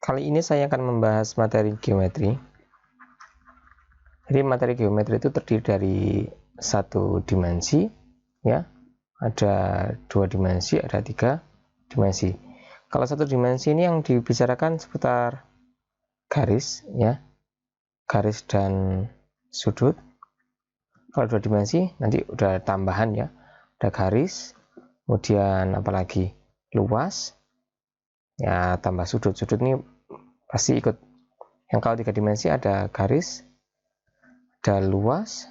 Kali ini saya akan membahas materi geometri. Jadi materi geometri itu terdiri dari satu dimensi, ya, ada dua dimensi, ada tiga dimensi. Kalau satu dimensi ini yang dibicarakan seputar garis, ya, garis dan sudut. Kalau dua dimensi nanti udah tambahan, ya, ada garis, kemudian apalagi luas, ya, tambah sudut. Sudut ini pasti ikut. Yang kalau tiga dimensi ada garis, ada luas,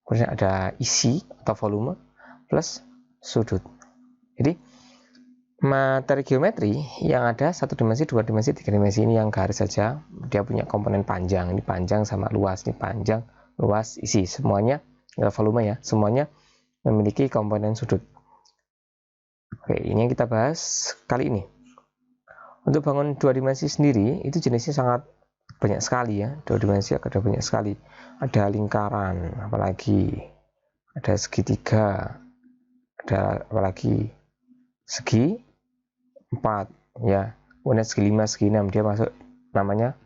kemudian ada isi atau volume plus sudut. Jadi materi geometri yang ada satu dimensi, dua dimensi, tiga dimensi ini yang garis saja, dia punya komponen panjang. Ini panjang sama luas, ini panjang, luas, isi, semuanya volume, ya, semuanya memiliki komponen sudut. Oke, ini yang kita bahas kali ini. Untuk bangun dua dimensi sendiri itu jenisnya sangat banyak sekali, ya. Dua dimensi ada banyak sekali. Ada lingkaran, apalagi ada segitiga, ada apalagi segi 4, ya. Kemudian segi 5, segi 6 dia masuk namanya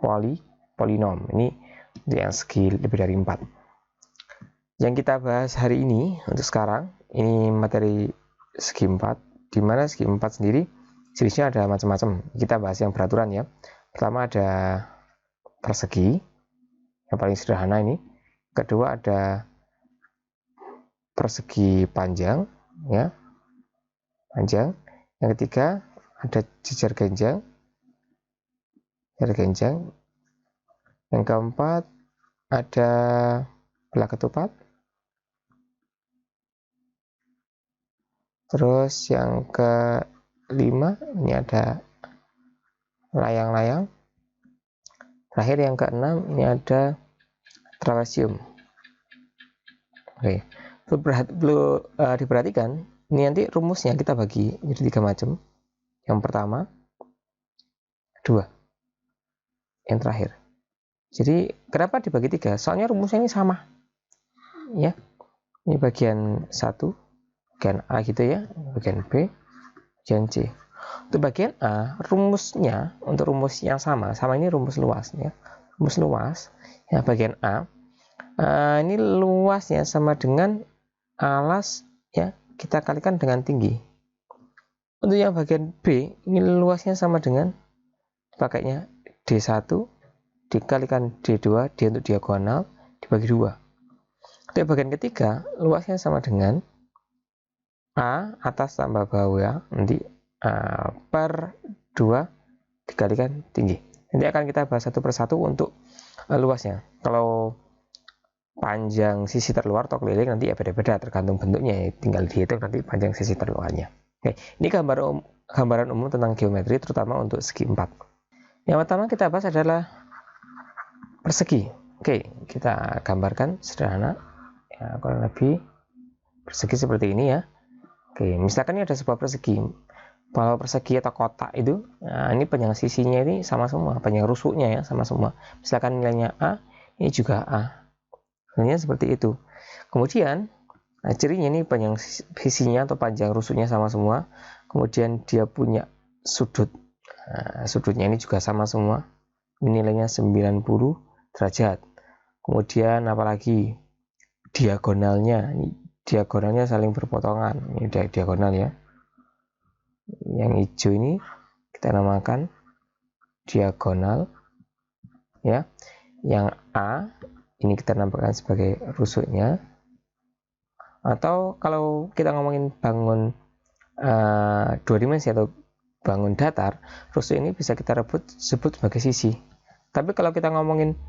polinom. Ini yang segi lebih dari 4. Yang kita bahas hari ini untuk sekarang ini materi segi 4, di mana segi 4 sendiri jenisnya ada macam-macam. Kita bahas yang beraturan, ya. Pertama ada persegi, yang paling sederhana ini. Kedua ada persegi panjang, ya, panjang. Yang ketiga ada jejer genjang, Yang keempat ada belah ketupat. Terus yang kelima ini ada layang-layang. Terakhir yang keenam ini ada trapesium. Oke, perlu diperhatikan ini nanti rumusnya kita bagi jadi 3 macam. Yang pertama, dua, yang terakhir. Jadi kenapa dibagi 3? Soalnya rumusnya ini sama, ya. Ini bagian 1, bagian A gitu, ya, bagian B, bagian C. Untuk bagian A, rumusnya untuk rumus yang sama ini rumus luas, ya. Rumus luas, ya, bagian A. Ini luasnya sama dengan alas, ya, kita kalikan dengan tinggi. Untuk yang bagian B, ini luasnya sama dengan pakainya D1 dikalikan D2, D untuk diagonal, dibagi 2. Untuk bagian ketiga, luasnya sama dengan A atas tambah bawah, nanti per 2 dikalikan tinggi. Nanti akan kita bahas satu persatu untuk luasnya. Kalau panjang sisi terluar atau keliling nanti ya beda-beda tergantung bentuknya, ya. Tinggal dihitung nanti panjang sisi terluarnya. Oke, ini gambaran umum tentang geometri terutama untuk segi 4. Yang pertama kita bahas adalah persegi. Oke, kita gambarkan sederhana, ya, kurang lebih persegi seperti ini, ya. Oke, misalkan ini ada sebuah persegi. Kalau persegi atau kotak itu, nah, ini panjang sisinya ini sama semua, panjang rusuknya, ya, sama semua. Misalkan nilainya A, ini juga A. Nilainya seperti itu. Kemudian cirinya ini panjang sisinya atau panjang rusuknya sama semua. Kemudian dia punya sudut. Sudutnya ini juga sama semua. Ini nilainya 90 derajat. Kemudian apalagi diagonalnya. Diagonalnya saling berpotongan. Ini diagonal, ya. Yang hijau ini kita namakan diagonal, ya. Yang A ini kita namakan sebagai rusuknya. Atau kalau kita ngomongin bangun dua dimensi atau bangun datar, rusuk ini bisa kita sebut sebagai sisi. Tapi kalau kita ngomongin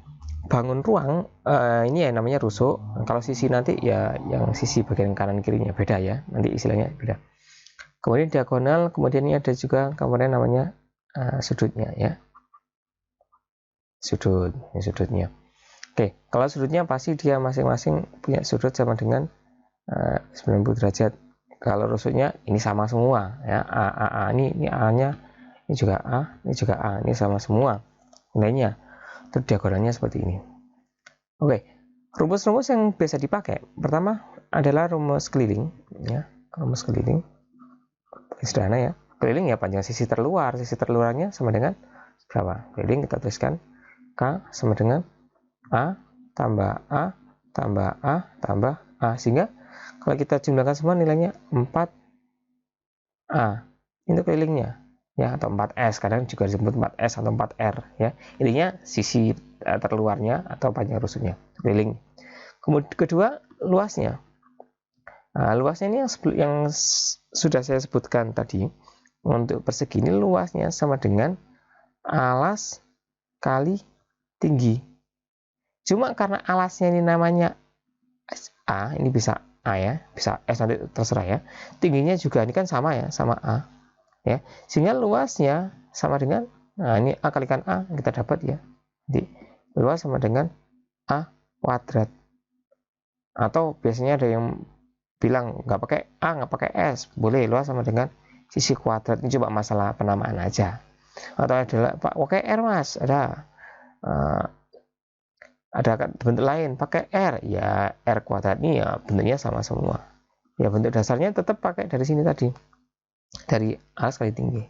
bangun ruang, ini ya namanya rusuk. Kalau sisi nanti ya yang sisi bagian kanan kirinya beda, ya. Nanti istilahnya beda. Kemudian diagonal, kemudian ini ada juga komponen namanya sudutnya, ya. Sudut, ini sudutnya. Oke, kalau sudutnya pasti dia masing-masing punya sudut sama dengan 90 derajat. Kalau rusuknya ini sama semua, ya. A, ini A-nya, ini juga A, ini juga A, ini sama semua nilainya. Terus diagonalnya seperti ini. Oke, rumus-rumus yang biasa dipakai pertama adalah rumus keliling, ya. Rumus keliling sederhana, ya. Keliling ya panjang sisi terluarnya sama dengan berapa? Keliling kita tuliskan K sama dengan A tambah A tambah A tambah A, sehingga kalau kita jumlahkan semua nilainya 4A. Ini kelilingnya ya, atau 4S, kadang juga disebut 4S atau 4R ya. Intinya sisi terluarnya atau panjang rusuknya, keliling. Kemudian kedua, luasnya. Nah, luasnya ini yang sudah saya sebutkan tadi. Untuk persegi ini luasnya sama dengan alas kali tinggi. Cuma karena alasnya ini namanya A, ini bisa A ya, bisa S nanti terserah ya. Tingginya juga ini kan sama ya, sama A ya. Sehingga luasnya sama dengan, nah ini A kalikan A kita dapat ya. Jadi luas sama dengan A kuadrat. Atau biasanya ada yang bilang nggak pakai A, nggak pakai S, boleh luas sama dengan sisi kuadrat. Ini coba masalah penamaan aja. Atau adalah Pak pakai R mas, ada bentuk lain pakai R, ya R kuadrat ini ya bentuknya sama semua. Ya bentuk dasarnya tetap pakai dari sini tadi, dari alas kali tinggi.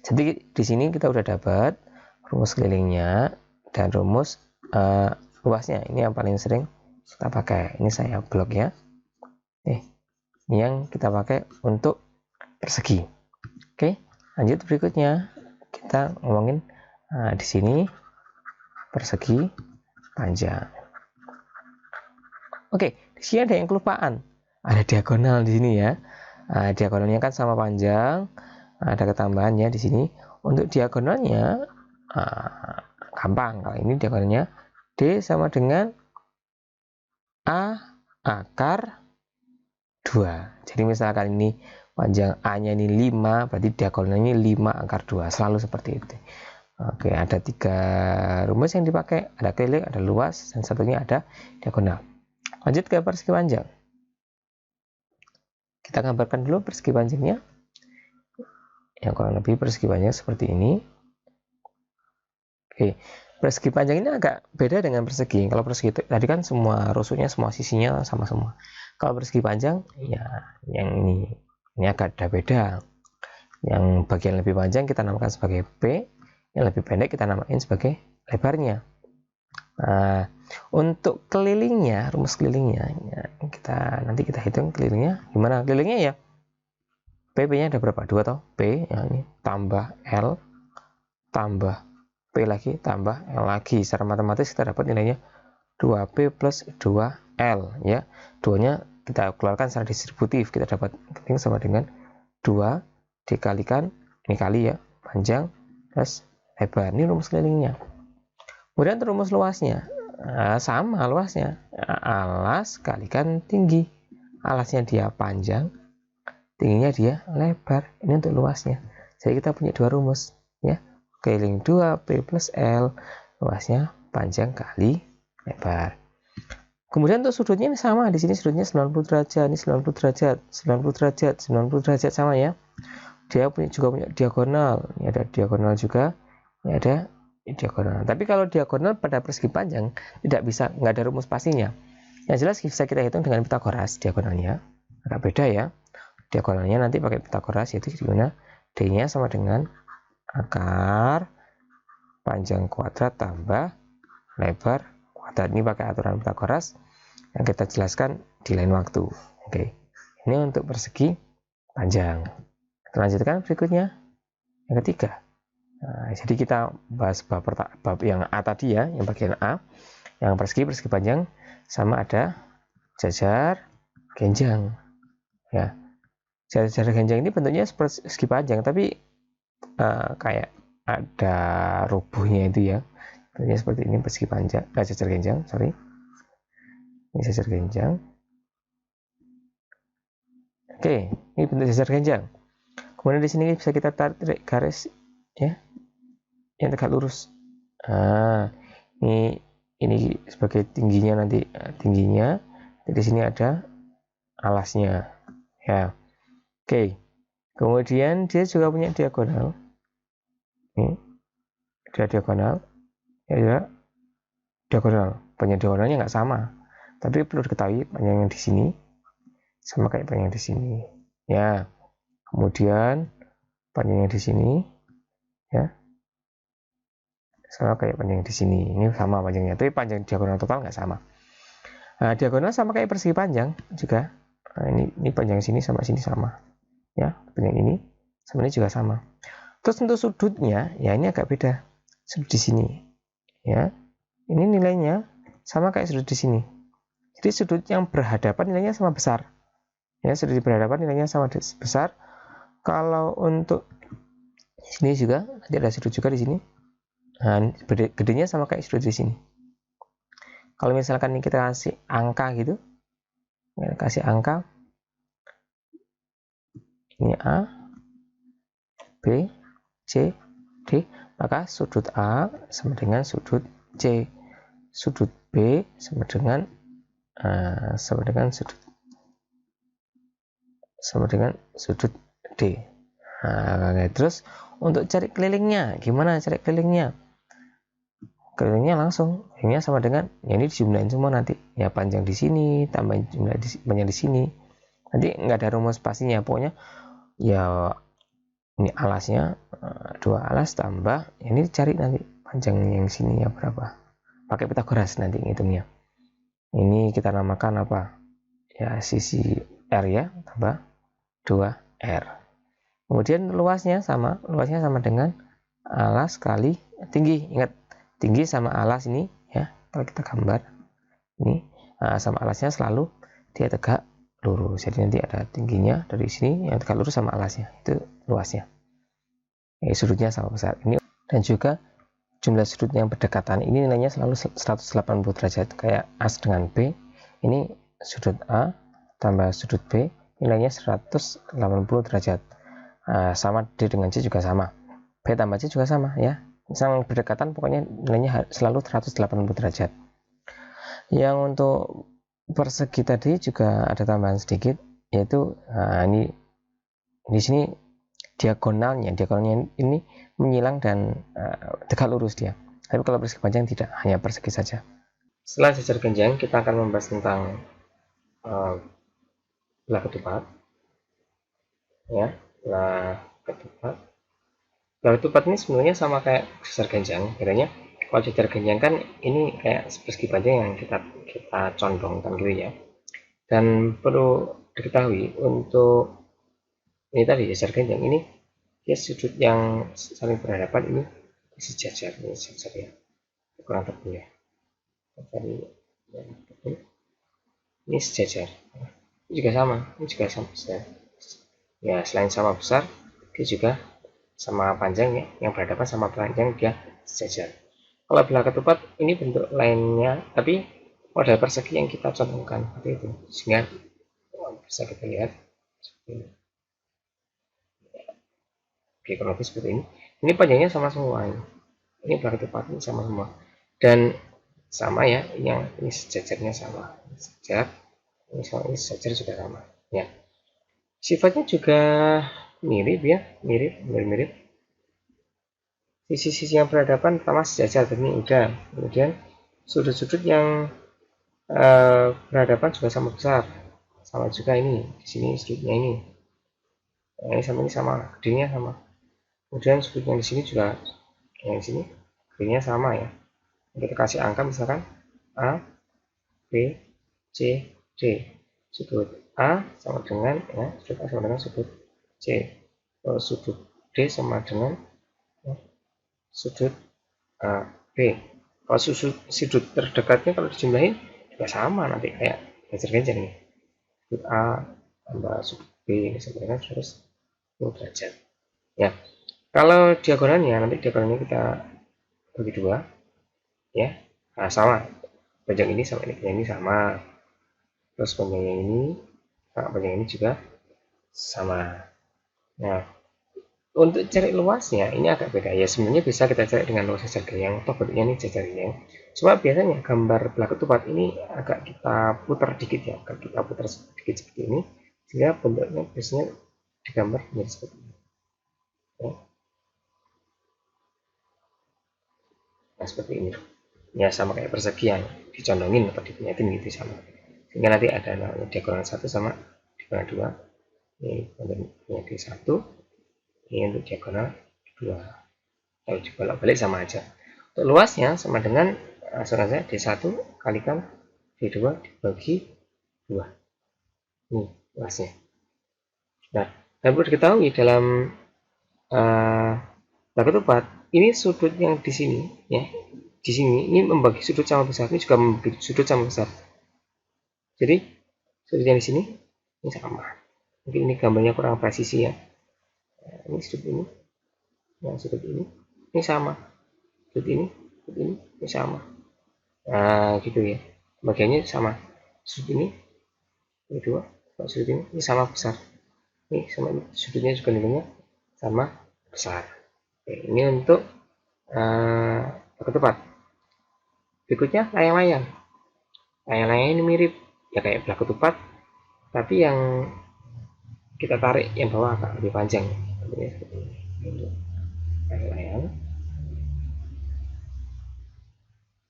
Jadi di sini kita udah dapat rumus kelilingnya dan rumus luasnya. Ini yang paling sering kita pakai. Ini saya blok ya. Ini yang kita pakai untuk persegi. Oke, lanjut berikutnya kita ngomongin di sini persegi panjang. Oke, di sini ada yang kelupaan. Ada diagonal di sini ya. Diagonalnya kan sama panjang. Ada ketambahannya di sini. Untuk diagonalnya gampang. Kalau ini diagonalnya D sama dengan A akar 2. Jadi misalkan ini panjang A-nya ini 5, berarti diagonalnya 5 akar 2. Selalu seperti itu. Oke, ada 3 rumus yang dipakai. Ada keliling, ada luas, dan satunya ada diagonal. Lanjut ke persegi panjang. Kita gambarkan dulu persegi panjangnya. Yang kurang lebih persegi panjang seperti ini. Oke, persegi panjang ini agak beda dengan persegi. Kalau persegi tadi kan semua rusuknya, semua sisinya sama semua. Kalau persegi panjang, ya yang ini agak ada beda. Yang bagian lebih panjang kita namakan sebagai P, yang lebih pendek kita namakan sebagai lebarnya. Nah, untuk kelilingnya, rumus kelilingnya, ya, nanti kita hitung kelilingnya. Gimana kelilingnya ya? P-nya ada berapa? 2 toh? P, ya ini tambah L, tambah P lagi, tambah L lagi. Secara matematis kita dapat nilainya 2P plus 2L ya. 2-nya kita keluarkan secara distributif, kita dapat keliling sama dengan 2 dikalikan, ini kali ya, panjang plus lebar. Ini rumus kelilingnya. Kemudian rumus luasnya, sama luasnya, alas kalikan tinggi. Alasnya dia panjang, tingginya dia lebar. Ini untuk luasnya. Jadi kita punya 2 rumus ya. Keliling 2P plus L, luasnya panjang kali lebar. Kemudian untuk sudutnya ini sama, di sini sudutnya 90 derajat, ini 90 derajat, 90 derajat, 90 derajat sama ya. Dia juga punya diagonal, ini ada diagonal juga, ini ada diagonal. Tapi kalau diagonal pada persegi panjang tidak bisa, nggak ada rumus pastinya. Yang jelas bisa kita hitung dengan Pitagoras diagonalnya. Agak beda ya. Diagonalnya nanti pakai Pitagoras, yaitu gimana? D-nya sama dengan akar panjang kuadrat tambah lebar kuadrat. Ini pakai aturan Pitagoras yang kita jelaskan di lain waktu. Oke, ini untuk persegi panjang. Kita lanjutkan berikutnya yang ketiga. Nah, jadi kita bahas bab yang A tadi ya, yang bagian A, yang persegi panjang sama ada jajar genjang ya. Jajar genjang ini bentuknya persegi panjang, tapi kayak ada rubuhnya itu ya. Bentuknya seperti ini persegi panjang, jajar genjang, sorry. Ini jajar genjang. Oke, ini bentuk jajar genjang. Kemudian di sini bisa kita tarik garis ya, yang tegak lurus. Nah, ini sebagai tingginya nanti, tingginya. Di sini ada alasnya ya. Oke, kemudian dia juga punya diagonal. Ini ada diagonal ya, diagonal. Panjang diagonalnya nggak sama, tapi perlu diketahui panjang yang di sini sama kayak panjang di sini ya. Kemudian panjangnya di sini ya, sama kayak panjang di sini. Ini sama panjangnya, tapi panjang diagonal total nggak sama. Nah, diagonal sama kayak persegi panjang juga. Nah, ini panjang sini sama sini sama. Ya, panjang ini sama ini juga sama. Terus untuk sudutnya, ya ini agak beda. Sudut di sini, ya. Ini nilainya sama kayak sudut di sini. Jadi sudut yang berhadapan nilainya sama besar. Ya, sudut berhadapan nilainya sama besar. Kalau untuk sini juga, nanti ada sudut juga di sini. Nah, gedenya sama kayak sudut di sini. Kalau misalkan ini kita kasih angka gitu, ya, kasih angka, ini A, B, C, D, maka sudut A sama dengan sudut C, sudut B sama dengan sudut D. Nah, terus untuk cari kelilingnya, gimana cari kelilingnya? Kelilingnya langsung, kelilingnya sama dengan ya ini dijumlahin semua nanti. Ya panjang di sini tambah jumlah panjang di sini. Nanti nggak ada rumus pastinya, pokoknya ya ini alasnya 2 alas tambah ini cari nanti panjang yang sini ya berapa. Pakai Pitagoras nanti ngitungnya. Ini kita namakan apa? Ya sisi R ya, tambah 2R. Kemudian luasnya sama dengan alas kali tinggi. Ingat, tinggi sama alas ini ya, kalau kita gambar ini sama alasnya selalu dia tegak lurus. Jadi nanti ada tingginya dari sini yang tegak lurus sama alasnya, itu luasnya. Sudutnya sama besar. Ini dan juga jumlah sudut yang berdekatan ini nilainya selalu 180 derajat, kayak A dengan B. Ini sudut A tambah sudut B nilainya 180 derajat. Sama D dengan C juga sama, B tambah C juga sama ya, yang berdekatan pokoknya nilainya selalu 180 derajat. Yang untuk persegi tadi juga ada tambahan sedikit, yaitu ini di sini diagonalnya ini menyilang dan tegak lurus dia. Tapi kalau persegi panjang tidak, hanya persegi saja. Setelah jajar genjang, kita akan membahas tentang belah ketupat. Ya, belah ketupat ini sebenarnya sama kayak jajar genjang. Bedanya kalau jajar genjang kan ini kayak persegi panjang yang kita condongkan gitu ya. Dan perlu diketahui untuk ini tadi jajar genjang ini ya sudut yang saling berhadapan ini sejajar ya, kurang tebu ya. Ini sejajar, ini juga sama besar. Ya selain sama besar, dia juga sama panjangnya, yang berhadapan sama panjang dia sejajar. Kalau belah ketupat ini bentuk lainnya, tapi model persegi yang kita contohkan seperti itu, sehingga bisa kita lihat oke, kurang lebih seperti ini. Ini panjangnya sama semua, ini belah ketupat ini sama semua, dan sama ya, yang ini sejajarnya sama, sejajar, ini sejajar juga sama ya. Sifatnya juga mirip ya, mirip. Sisi-sisi yang berhadapan pertama sejajar, ini udah. Kemudian sudut-sudut yang berhadapan juga sama besar, sama juga ini di sini sudutnya ini. Nah, ini sama, gedenya sama. Kemudian sudut yang di sini juga, yang di sini gedenya sama ya. Kita kasih angka misalkan A, B, C, D. Sudut A sama dengan ya, sudut A sama dengan sudut C. Sudut D sama dengan ya, sudut B. Kalau sudut terdekatnya kalau dijumlahin juga sama nanti kayak jajar genjang nih. Sudut A tambah sudut B sama dengan 120 derajat. Ya. Kalau diagonalnya nanti diagonalnya kita bagi dua ya. Nah, sama. Panjang ini sama ini sama. Terus panjangnya ini sama panjang ini juga sama. Nah, untuk cari luasnya ini agak beda ya. Sebenarnya bisa kita cari dengan luas jajar genjang atau bentuknya ini jajar genjang. Cuma biasanya gambar belah ketupat ini agak kita putar dikit ya, agak kita putar sedikit seperti ini, sehingga bentuknya biasanya digambar menjadi seperti ini. Ya. Nah, seperti ini. Ya sama kayak persegi yang dicondongin atau dipunyatin gitu sama. Sehingga nanti ada namanya diagonal 1 sama diagonal 2. Ini bentuknya di 1, ini untuk diagonal 2. Kalau dibolak-balik sama aja. Untuk luasnya sama dengan langsung saja D1 kalikan D2 dibagi 2. Ini luasnya. Nah, dan perlu diketahui dalam ketupat, ini sudut yang di sini ya. Di sini ini membagi sudut sama besar, ini juga membagi sudut sama besar. Jadi sudut yang di sini ini sama. Mungkin ini gambarnya kurang presisi ya. Nah, ini sudut ini, yang sudut ini sama. Sudut ini sama. Nah, gitu ya. Bagiannya sama. Sudut ini dua, sudut ini sama besar. Ini sama ini, sudutnya juga nilainya sama besar. Oke, ini untuk ketupat. Berikutnya layang-layang. Layang-layang ini mirip ya kayak belah ketupat, tapi yang kita tarik yang bawah agak lebih panjang. Untuk layang-layang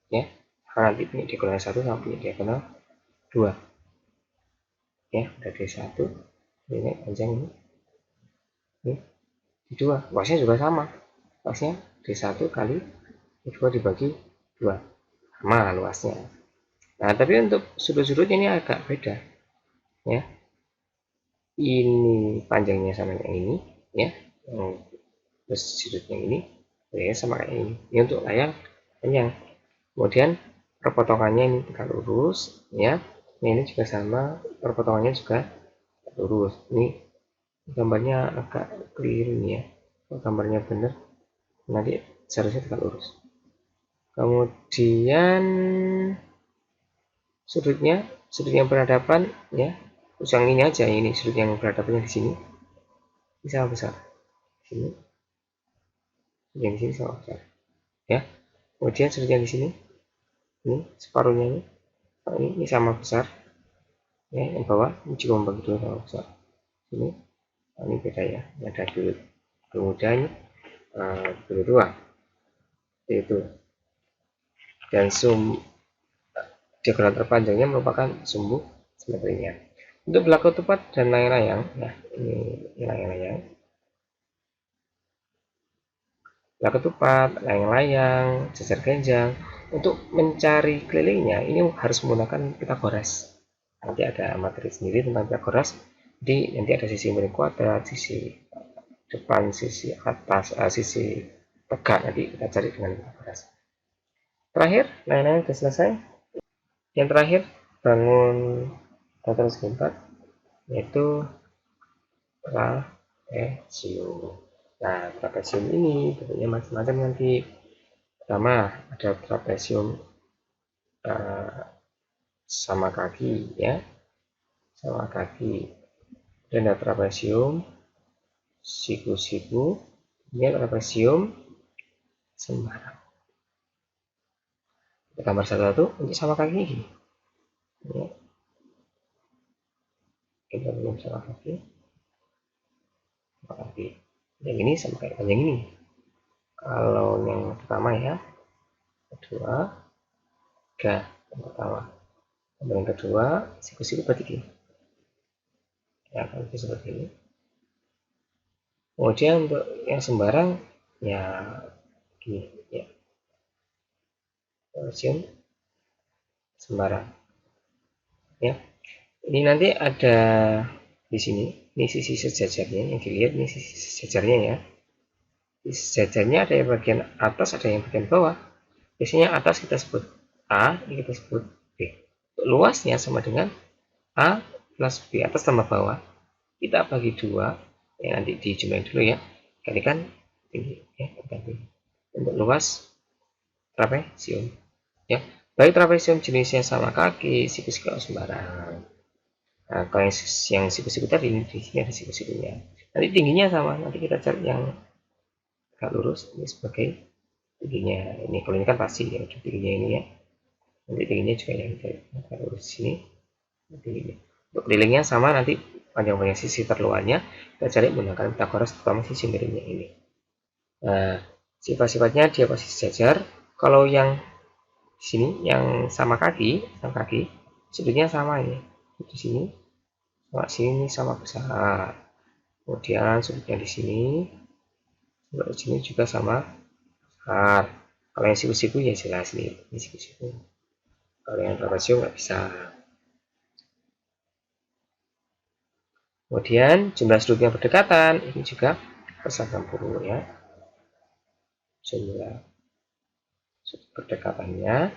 ya, nanti punya diagonal 1 sama punya diagonal 2 ya, dari 1 ini panjang ini di 2, luasnya juga sama, luasnya D1 kali D2 dibagi 2, sama luasnya. Nah, tapi untuk sudut-sudut ini agak beda ya, ini panjangnya sama yang ini ya, terus sudutnya ini ya sama kayak ini untuk layang panjang. Kemudian perpotongannya ini tegak lurus ya, ini juga sama, perpotongannya juga lurus. Ini gambarnya agak keliru nih ya, kalau gambarnya benar nanti seharusnya tegak lurus. Kemudian sudut yang berhadapan ya, yang ini aja, ini sudut yang berhadapannya di sini bisa besar, sini yang di sini sama besar ya. Kemudian sudut yang di sini ini separuhnya ini sama besar ya, yang bawah ini juga membagi dua sama besar. Ini ini beda ya, ada dulu. Kemudian kedua yaitu, dan sum diagonal terpanjangnya merupakan sumbu simetrinya. Untuk belah ketupat dan layang-layang, nah ini layang-layang, belah ketupat, layang-layang, jajar genjang. Untuk mencari kelilingnya ini harus menggunakan Pitagoras. Nanti ada materi sendiri tentang Pitagoras. Jadi nanti ada sisi miring kuadrat, sisi depan, sisi atas, sisi tegak, nanti kita cari dengan Pitagoras. Terakhir, layang-layang sudah selesai. Yang terakhir, bangun tata segi empat, yaitu trapesium. Nah, trapesium ini bentuknya macam-macam nanti. Pertama, ada trapesium sama kaki ya, sama kaki. Dan ada trapesium siku-siku, ini trapesium sembarang. Gambar satu-satu untuk sama kaki ini ya. Kita belum sama kaki, yang ini sama kayak yang ini. Kalau yang pertama ya, kedua, tiga, yang pertama. Yang kedua, siku-siku berarti gini ya, kalau seperti ini. Kemudian untuk yang sembarang ya gini ya, trapesium sembarang ya. Ini nanti ada di sini, ini sisi sejajarnya yang dilihat, ini sisi sejajarnya ya. Sisi sejajarnya ada yang bagian atas, ada yang bagian bawah. Biasanya atas kita sebut A, ini kita sebut B. Luasnya sama dengan A plus B, atas tambah bawah. Kita bagi 2, ya nanti dijumlahin dulu ya, kalikan tinggi ya, untuk luas trapesium ya. Baik trapesium jenisnya sama kaki, siku-siku sembarang. Nah, kalau yang siku-siku tadi, di sini ada siku-sikunya. Nanti tingginya sama, nanti kita cari yang agak lurus, ini sebagai tingginya. Ini kalau ini kan pasti ya, tingginya ini ya. Nanti tingginya juga yang agak lurus sini. Tingginya. Untuk kelilingnya sama, nanti panjang-panjang sisi terluarnya kita cari menggunakan Pitagoras, terutama sisi miringnya ini. Nah, sifat-sifatnya dia pasti sejajar. Kalau yang di sini yang sama kaki, sudutnya sama ini. Di sini sama sini sama besar. Kemudian sudutnya di sini juga sama besar. Kalau yang siku-siku ya jelas nih, ini siku-siku. Kalau yang trapesium nggak bisa. Kemudian jumlah sudut yang berdekatan ini juga 180 ya. Jumlah sudut berdekatannya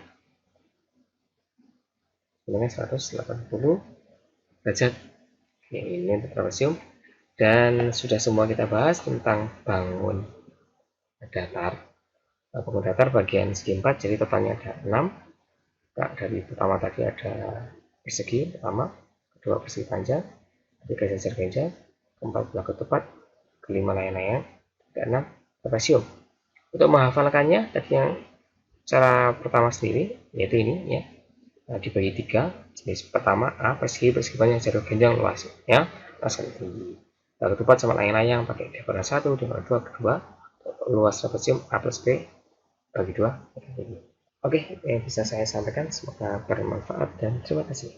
sebenarnya 180 derajat. Ini untuk trapesium. Dan sudah semua kita bahas tentang bangun datar. Bangun datar bagian segi 4, jadi totalnya ada 6. Nah, dari pertama tadi ada persegi pertama, kedua persegi panjang, ketiga jajar ganjal, keempat belakang tepat, kelima layang-layang, keenam trapesium. Untuk menghafalkannya tadi yang cara pertama sendiri yaitu ini ya, dibagi 3. Jenis pertama A, persegi panjang, jajar ganjal, luas ya, luas kali tinggi. Belakang tepat sama layang-layang pakai diagonal 1, diagonal 2, kedua luas trapesium A plus B bagi 2. Oke, yang bisa saya sampaikan semoga bermanfaat dan terima kasih.